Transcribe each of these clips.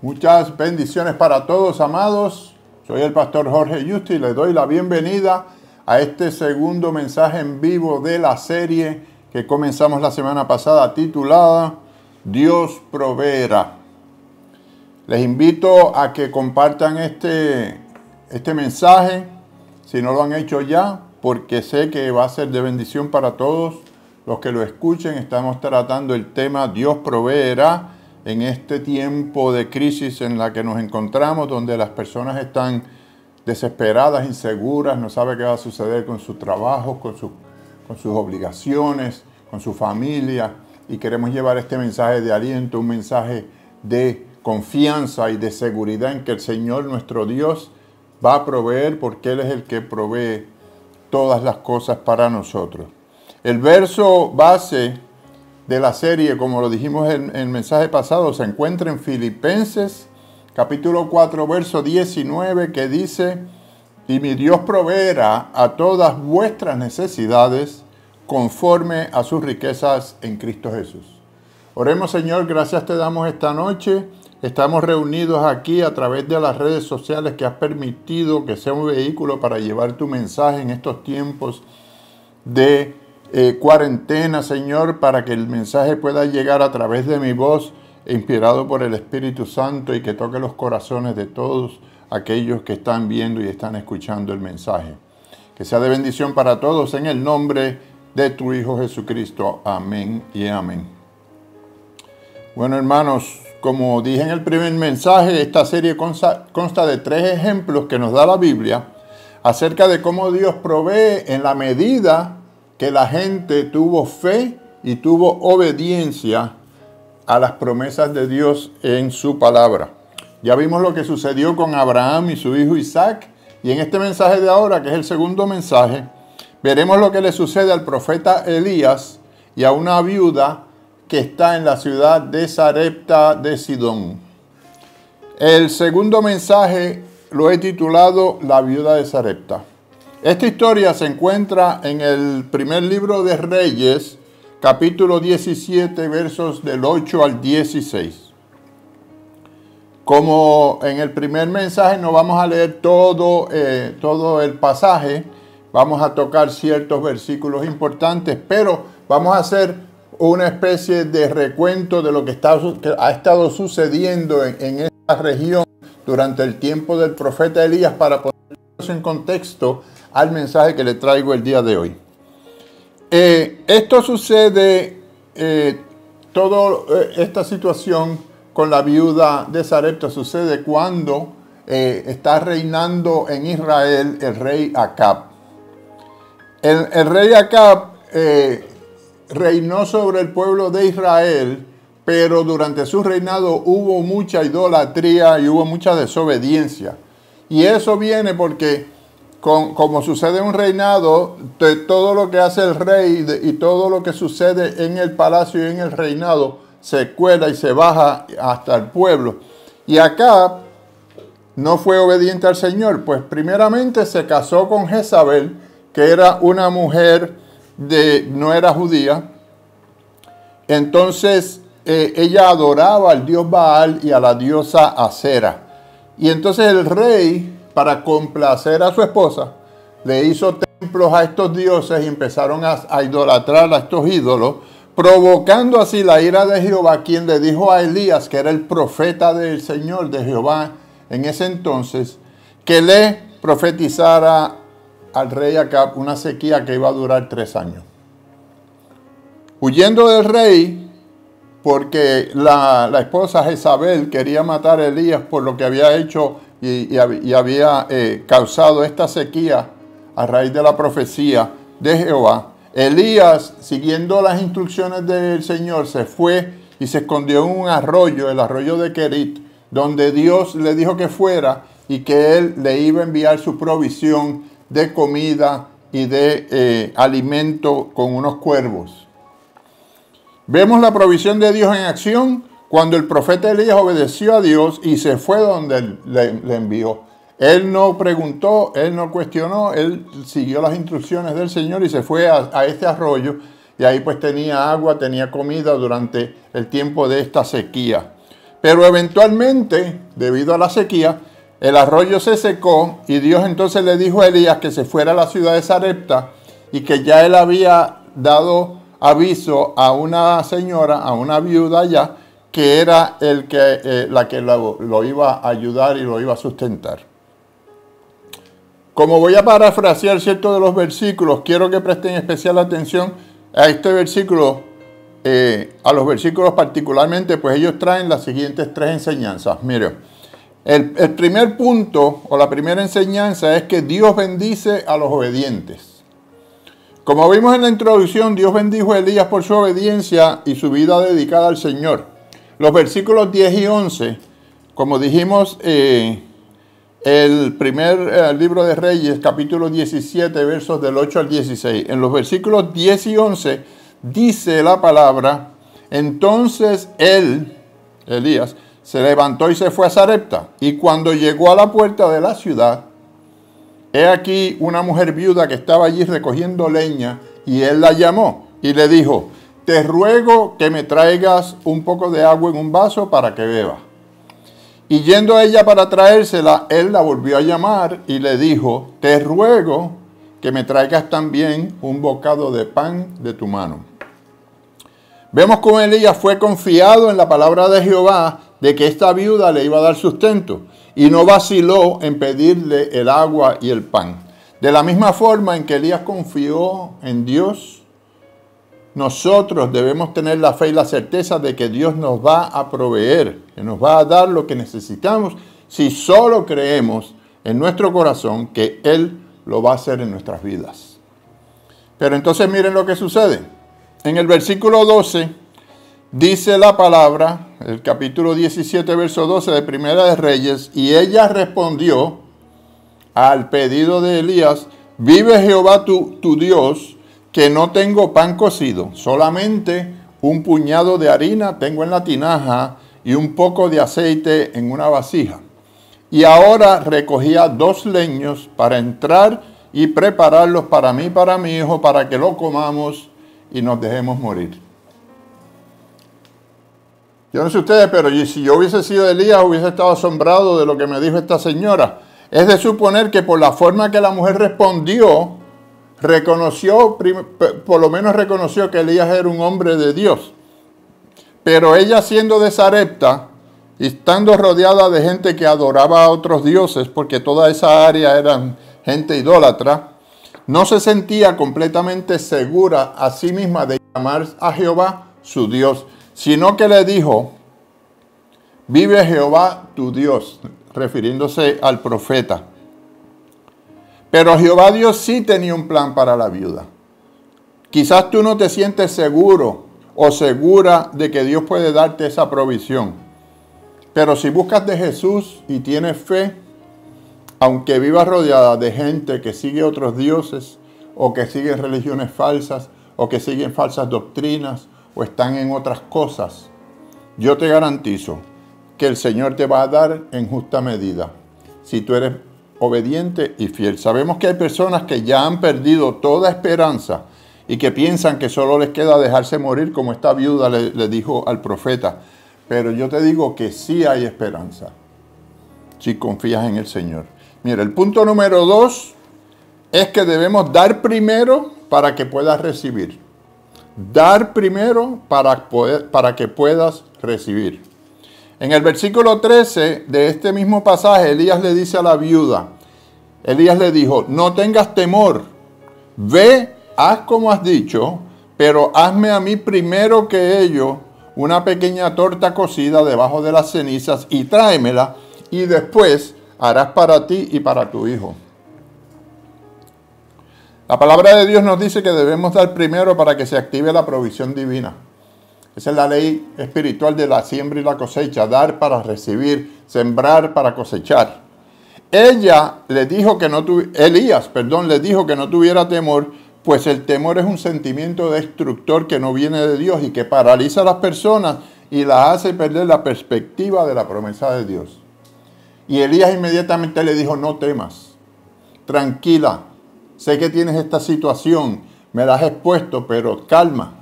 Muchas bendiciones para todos, amados. Soy el pastor Jorge Justi y les doy la bienvenida a este segundo mensaje en vivo de la serie que comenzamos la semana pasada titulada Dios proveerá. Les invito a que compartan este mensaje, si no lo han hecho ya, porque sé que va a ser de bendición para todos los que lo escuchen. Estamos tratando el tema Dios proveerá en este tiempo de crisis en la que nos encontramos, donde las personas están desesperadas, inseguras, no saben qué va a suceder con su trabajo, con sus obligaciones, con su familia. Y queremos llevar este mensaje de aliento, un mensaje de confianza y de seguridad en que el Señor, nuestro Dios, va a proveer, porque Él es el que provee todas las cosas para nosotros. El verso base de la serie, como lo dijimos en el mensaje pasado, se encuentra en Filipenses, capítulo 4, verso 19, que dice: y mi Dios proveerá a todas vuestras necesidades conforme a sus riquezas en Cristo Jesús. Oremos. Señor, gracias te damos esta noche. Estamos reunidos aquí a través de las redes sociales que has permitido que sea un vehículo para llevar tu mensaje en estos tiempos de cuarentena, Señor, para que el mensaje pueda llegar a través de mi voz, inspirado por el Espíritu Santo, y que toque los corazones de todos aquellos que están viendo y están escuchando el mensaje. Que sea de bendición para todos en el nombre de tu Hijo Jesucristo. Amén y amén. Bueno, hermanos, como dije en el primer mensaje, esta serie consta de 3 ejemplos que nos da la Biblia acerca de cómo Dios provee en la medida que la gente tuvo fe y tuvo obediencia a las promesas de Dios en su palabra. Ya vimos lo que sucedió con Abraham y su hijo Isaac, y en este mensaje de ahora, que es el segundo mensaje, veremos lo que le sucede al profeta Elías y a una viuda que está en la ciudad de Sarepta de Sidón. El segundo mensaje lo he titulado La viuda de Sarepta. Esta historia se encuentra en el primer libro de Reyes, capítulo 17, versos del 8 al 16. Como en el primer mensaje no vamos a leer todo el pasaje, vamos a tocar ciertos versículos importantes, pero vamos a hacer una especie de recuento de lo que ha estado sucediendo en esta región durante el tiempo del profeta Elías, para ponernos en contexto al mensaje que le traigo el día de hoy. Esto sucede, esta situación con la viuda de Sarepta sucede cuando está reinando en Israel el rey Acab. El rey Acab reinó sobre el pueblo de Israel, pero durante su reinado hubo mucha idolatría y hubo mucha desobediencia. Y eso viene porque, como sucede en un reinado, de todo lo que hace el rey y todo lo que sucede en el palacio y en el reinado se cuela y se baja hasta el pueblo. Y Acab no fue obediente al Señor, pues primeramente se casó con Jezabel, que era una mujer no era judía. Entonces ella adoraba al dios Baal y a la diosa Acera. Y entonces el rey, para complacer a su esposa, le hizo templos a estos dioses y empezaron a idolatrar a estos ídolos, provocando así la ira de Jehová, quien le dijo a Elías, que era el profeta del Señor, de Jehová en ese entonces, que le profetizara al rey Acab una sequía que iba a durar 3 años. Huyendo del rey, porque la esposa Jezabel quería matar a Elías por lo que había hecho y había causado esta sequía a raíz de la profecía de Jehová, Elías, siguiendo las instrucciones del Señor, se fue y se escondió en un arroyo, el arroyo de Kerit, donde Dios le dijo que fuera y que Él le iba a enviar su provisión de comida y de alimento con unos cuervos. Vemos la provisión de Dios en acción cuando el profeta Elías obedeció a Dios y se fue donde le envió. Él no preguntó, él no cuestionó, él siguió las instrucciones del Señor y se fue a este arroyo, y ahí pues tenía agua, tenía comida durante el tiempo de esta sequía. Pero eventualmente, debido a la sequía, el arroyo se secó y Dios entonces le dijo a Elías que se fuera a la ciudad de Sarepta y que ya él había dado aviso a una señora, a una viuda allá, que era la que lo iba a ayudar y lo iba a sustentar. Como voy a parafrasear ciertos de los versículos, quiero que presten especial atención a este versículo, a los versículos particularmente, pues ellos traen las siguientes tres enseñanzas. Mire, el primer punto o la primera enseñanza es que Dios bendice a los obedientes. Como vimos en la introducción, Dios bendijo a Elías por su obediencia y su vida dedicada al Señor. Los versículos 10 y 11, como dijimos, el primer libro de Reyes, capítulo 17, versos del 8 al 16. En los versículos 10 y 11 dice la palabra: entonces Elías, se levantó y se fue a Sarepta. Y cuando llegó a la puerta de la ciudad, he aquí una mujer viuda que estaba allí recogiendo leña, y él la llamó y le dijo: te ruego que me traigas un poco de agua en un vaso para que beba. Y yendo a ella para traérsela, él la volvió a llamar y le dijo: te ruego que me traigas también un bocado de pan de tu mano. Vemos cómo Elías fue confiado en la palabra de Jehová de que esta viuda le iba a dar sustento, y no vaciló en pedirle el agua y el pan. De la misma forma en que Elías confió en Dios, nosotros debemos tener la fe y la certeza de que Dios nos va a proveer, que nos va a dar lo que necesitamos, si solo creemos en nuestro corazón que Él lo va a hacer en nuestras vidas. Pero entonces miren lo que sucede. En el versículo 12 dice la palabra, el capítulo 17, verso 12 de Primera de Reyes: y ella respondió al pedido de Elías: vive Jehová tu Dios, que no tengo pan cocido, solamente un puñado de harina tengo en la tinaja y un poco de aceite en una vasija. Y ahora recogía 2 leños para entrar y prepararlos para mí y para mi hijo, para que lo comamos y nos dejemos morir. Yo no sé ustedes, pero si yo hubiese sido Elías, hubiese estado asombrado de lo que me dijo esta señora. Es de suponer que por la forma que la mujer respondió, por lo menos reconoció que Elías era un hombre de Dios. Pero ella, siendo de Sarepta y estando rodeada de gente que adoraba a otros dioses, porque toda esa área eran gente idólatra, no se sentía completamente segura a sí misma de llamar a Jehová su Dios, sino que le dijo: vive Jehová tu Dios, refiriéndose al profeta. Pero Jehová Dios sí tenía un plan para la viuda. Quizás tú no te sientes seguro o segura de que Dios puede darte esa provisión. Pero si buscas de Jesús y tienes fe, aunque vivas rodeada de gente que sigue otros dioses, o que siguen religiones falsas, o que siguen falsas doctrinas, o están en otras cosas, yo te garantizo que el Señor te va a dar en justa medida, si tú eres obediente y fiel. Sabemos que hay personas que ya han perdido toda esperanza y que piensan que solo les queda dejarse morir, como esta viuda le dijo al profeta. Pero yo te digo que sí hay esperanza, si confías en el Señor. Mira, el punto número 2 es que debemos dar primero para que puedas recibir. Dar primero para que puedas recibir. En el versículo 13 de este mismo pasaje, Elías le dice a la viuda, Elías le dijo: no tengas temor, ve, haz como has dicho, pero hazme a mí primero que ello una pequeña torta cocida debajo de las cenizas y tráemela, y después harás para ti y para tu hijo. La palabra de Dios nos dice que debemos dar primero para que se active la provisión divina. Esa es la ley espiritual de la siembra y la cosecha: dar para recibir, sembrar para cosechar. Elías le dijo que no tuviera temor, pues el temor es un sentimiento destructor que no viene de Dios y que paraliza a las personas y las hace perder la perspectiva de la promesa de Dios. Y Elías inmediatamente le dijo: no temas, tranquila, sé que tienes esta situación, me la has expuesto, pero calma.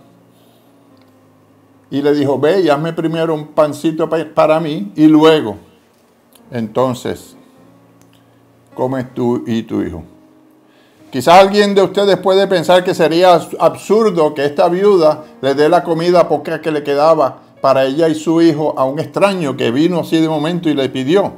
y le dijo, ve y hazme primero un pancito para mí y luego, entonces, comes tú y tu hijo. Quizás alguien de ustedes puede pensar que sería absurdo que esta viuda le dé la comida poca que le quedaba para ella y su hijo a un extraño que vino así de momento y le pidió.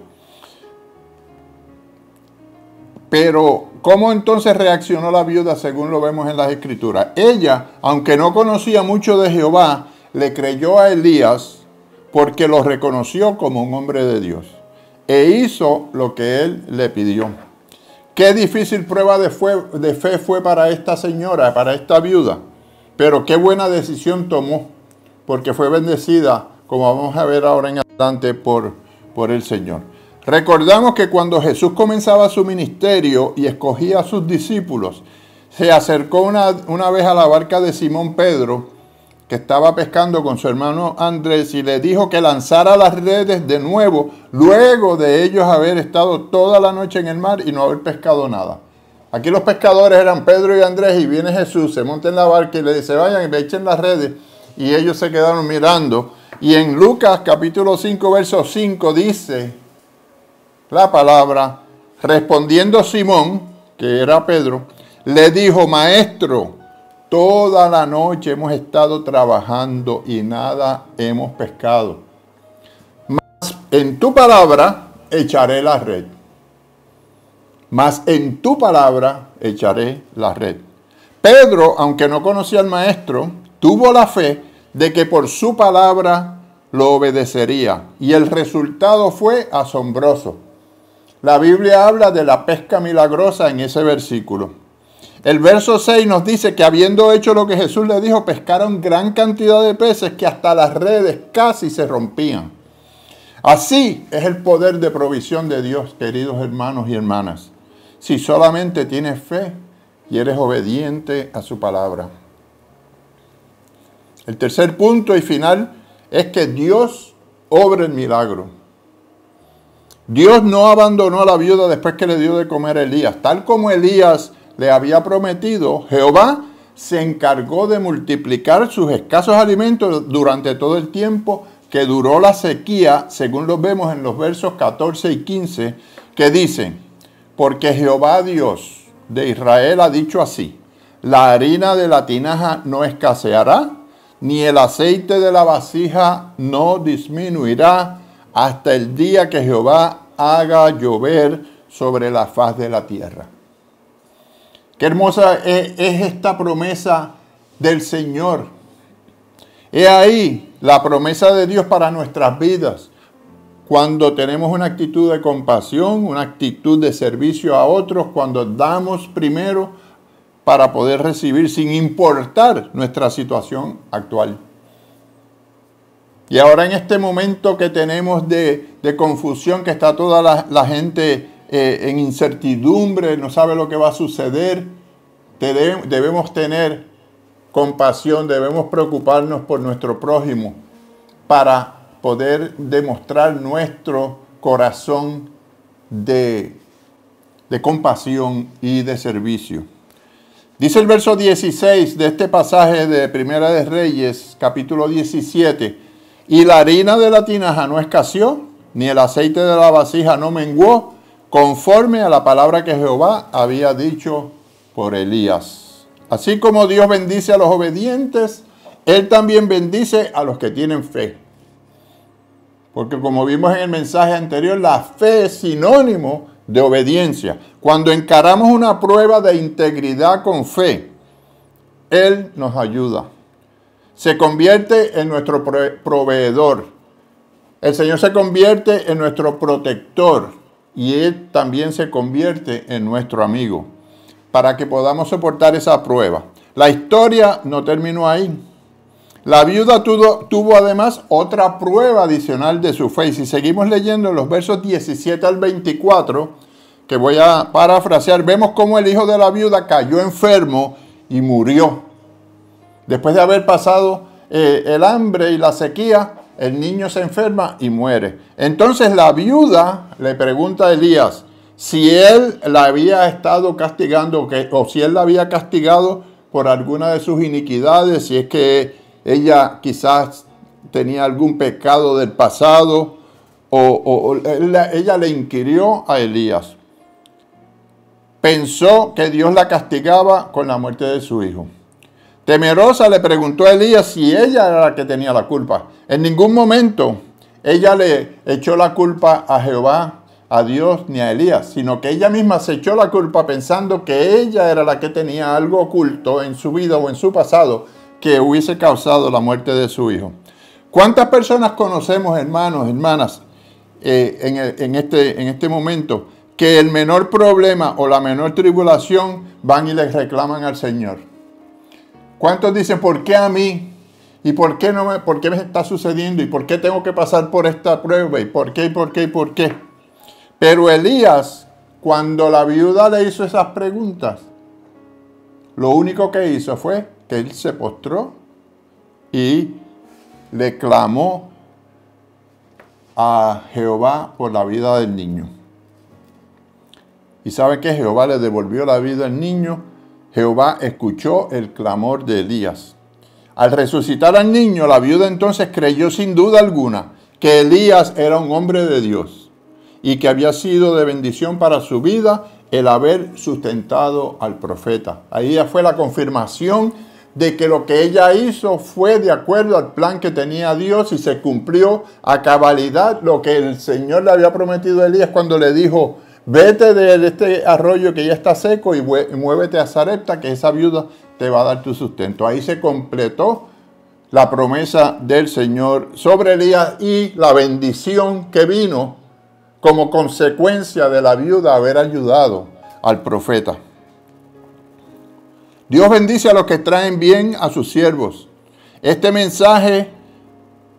Pero, ¿cómo entonces reaccionó la viuda según lo vemos en las Escrituras? Ella, aunque no conocía mucho de Jehová, le creyó a Elías porque lo reconoció como un hombre de Dios e hizo lo que él le pidió. Qué difícil prueba de fe fue para esta señora, para esta viuda, pero qué buena decisión tomó, porque fue bendecida, como vamos a ver ahora en adelante, por el Señor. Recordamos que cuando Jesús comenzaba su ministerio y escogía a sus discípulos, se acercó una vez a la barca de Simón Pedro, que estaba pescando con su hermano Andrés, y le dijo que lanzara las redes de nuevo, luego de ellos haber estado toda la noche en el mar y no haber pescado nada. Aquí los pescadores eran Pedro y Andrés, y viene Jesús, se monta en la barca y le dice, vayan y me echen las redes, y ellos se quedaron mirando. Y en Lucas capítulo 5, verso 5 dice la palabra, respondiendo Simón, que era Pedro, le dijo, maestro, toda la noche hemos estado trabajando y nada hemos pescado. Mas en tu palabra echaré la red. Mas en tu palabra echaré la red. Pedro, aunque no conocía al maestro, tuvo la fe de que por su palabra lo obedecería. Y el resultado fue asombroso. La Biblia habla de la pesca milagrosa en ese versículo. El verso 6 nos dice que habiendo hecho lo que Jesús le dijo, pescaron gran cantidad de peces que hasta las redes casi se rompían. Así es el poder de provisión de Dios, queridos hermanos y hermanas. Si solamente tienes fe y eres obediente a su palabra. El tercer punto y final es que Dios obra el milagro. Dios no abandonó a la viuda después que le dio de comer a Elías. Tal como Elías le había prometido, Jehová se encargó de multiplicar sus escasos alimentos durante todo el tiempo que duró la sequía, según lo vemos en los versos 14 y 15, que dicen, porque Jehová Dios de Israel ha dicho así, la harina de la tinaja no escaseará, ni el aceite de la vasija no disminuirá, hasta el día que Jehová haga llover sobre la faz de la tierra. Qué hermosa es esta promesa del Señor. He ahí la promesa de Dios para nuestras vidas. Cuando tenemos una actitud de compasión, una actitud de servicio a otros, cuando damos primero para poder recibir sin importar nuestra situación actual. Y ahora en este momento que tenemos de confusión, que está toda la gente en incertidumbre, no sabe lo que va a suceder, debemos tener compasión, debemos preocuparnos por nuestro prójimo para poder demostrar nuestro corazón de compasión y de servicio. Dice el verso 16 de este pasaje de Primera de Reyes, capítulo 17, y la harina de la tinaja no escaseó, ni el aceite de la vasija no menguó, conforme a la palabra que Jehová había dicho por Elías. Así como Dios bendice a los obedientes, Él también bendice a los que tienen fe. Porque como vimos en el mensaje anterior, la fe es sinónimo de obediencia. Cuando encaramos una prueba de integridad con fe, Él nos ayuda. Se convierte en nuestro proveedor. El Señor se convierte en nuestro protector y Él también se convierte en nuestro amigo para que podamos soportar esa prueba. La historia no terminó ahí. La viuda tuvo además otra prueba adicional de su fe. Y si seguimos leyendo los versos 17 al 24, que voy a parafrasear, vemos cómo el hijo de la viuda cayó enfermo y murió. Después de haber pasado el hambre y la sequía, el niño se enferma y muere. Entonces la viuda le pregunta a Elías si él la había estado castigando o si él la había castigado por alguna de sus iniquidades, si es que ella quizás tenía algún pecado del pasado, ella le inquirió a Elías. Pensó que Dios la castigaba con la muerte de su hijo. Temerosa le preguntó a Elías si ella era la que tenía la culpa. En ningún momento ella le echó la culpa a Jehová, a Dios ni a Elías, sino que ella misma se echó la culpa pensando que ella era la que tenía algo oculto en su vida o en su pasado que hubiese causado la muerte de su hijo. ¿Cuántas personas conocemos, hermanos, hermanas, en este momento, que el menor problema o la menor tribulación van y les reclaman al Señor? ¿Cuántos dicen, ¿por qué a mí? ¿Y por qué me está sucediendo? ¿Y por qué tengo que pasar por esta prueba? ¿Y por qué? ¿Y por qué? ¿Y por qué? Pero Elías, cuando la viuda le hizo esas preguntas, lo único que hizo fue que él se postró y le clamó a Jehová por la vida del niño. ¿Y sabe qué? Jehová le devolvió la vida al niño. Jehová escuchó el clamor de Elías. Al resucitar al niño, la viuda entonces creyó sin duda alguna que Elías era un hombre de Dios y que había sido de bendición para su vida el haber sustentado al profeta. Ahí ya fue la confirmación de que lo que ella hizo fue de acuerdo al plan que tenía Dios y se cumplió a cabalidad lo que el Señor le había prometido a Elías cuando le dijo: vete de este arroyo que ya está seco y muévete a Sarepta, que esa viuda te va a dar tu sustento. Ahí se completó la promesa del Señor sobre Elías y la bendición que vino como consecuencia de la viuda haber ayudado al profeta. Dios bendice a los que traen bien a sus siervos. Este mensaje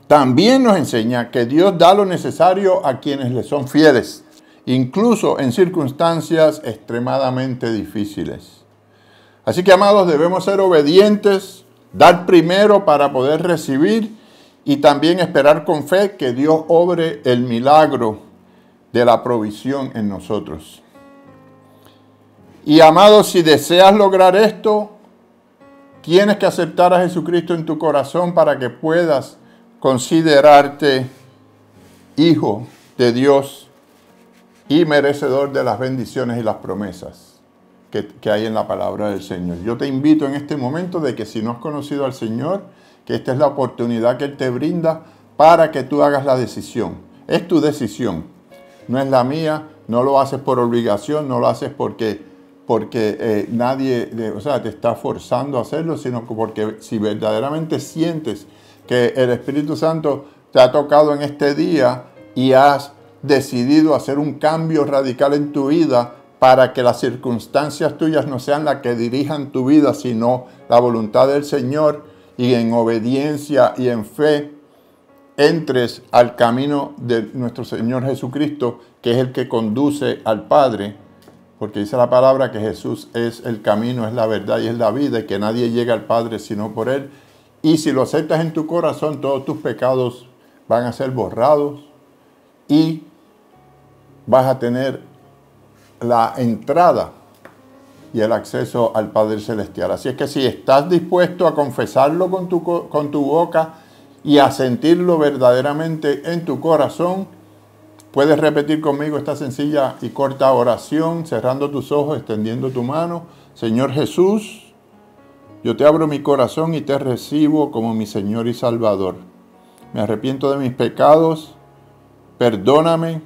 también nos enseña que Dios da lo necesario a quienes le son fieles, incluso en circunstancias extremadamente difíciles. Así que, amados, debemos ser obedientes, dar primero para poder recibir y también esperar con fe que Dios obre el milagro de la provisión en nosotros. Y, amados, si deseas lograr esto, tienes que aceptar a Jesucristo en tu corazón para que puedas considerarte hijo de Dios y merecedor de las bendiciones y las promesas que hay en la palabra del Señor. Yo te invito en este momento de que si no has conocido al Señor, que esta es la oportunidad que Él te brinda para que tú hagas la decisión. Es tu decisión, no es la mía, no lo haces por obligación, no lo haces porque nadie te está forzando a hacerlo, sino porque si verdaderamente sientes que el Espíritu Santo te ha tocado en este día y has decidido hacer un cambio radical en tu vida para que las circunstancias tuyas no sean las que dirijan tu vida, sino la voluntad del Señor, y en obediencia y en fe entres al camino de nuestro Señor Jesucristo, que es el que conduce al Padre, porque dice la palabra que Jesús es el camino, es la verdad y es la vida, y que nadie llega al Padre sino por Él. Y si lo aceptas en tu corazón, todos tus pecados van a ser borrados y vas a tener la entrada y el acceso al Padre Celestial. Así es que si estás dispuesto a confesarlo con tu boca y a sentirlo verdaderamente en tu corazón, puedes repetir conmigo esta sencilla y corta oración, cerrando tus ojos, extendiendo tu mano. Señor Jesús, yo te abro mi corazón y te recibo como mi Señor y Salvador. Me arrepiento de mis pecados, perdóname,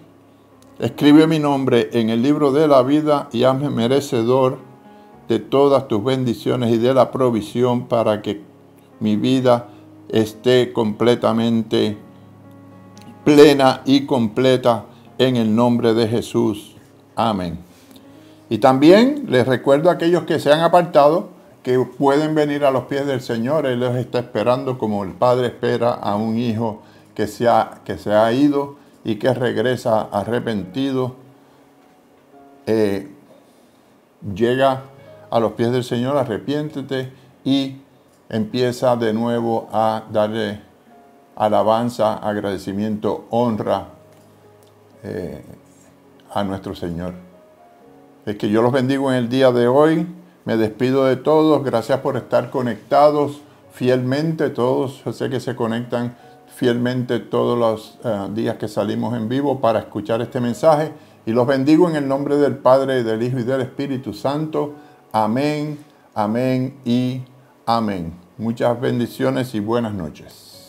escribe mi nombre en el libro de la vida y hazme merecedor de todas tus bendiciones y de la provisión para que mi vida esté completamente plena y completa en el nombre de Jesús. Amén. Y también les recuerdo a aquellos que se han apartado que pueden venir a los pies del Señor. Él los está esperando como el Padre espera a un hijo que se ha ido y que regresa arrepentido. Llega a los pies del Señor, arrepiéntete y empieza de nuevo a darle alabanza, agradecimiento, honra a nuestro Señor. Es que yo los bendigo en el día de hoy. Me despido de todos. Gracias por estar conectados fielmente. Todos, yo sé que se conectan fielmente todos los días que salimos en vivo para escuchar este mensaje. Y los bendigo en el nombre del Padre, del Hijo y del Espíritu Santo. Amén, amén y amén. Muchas bendiciones y buenas noches.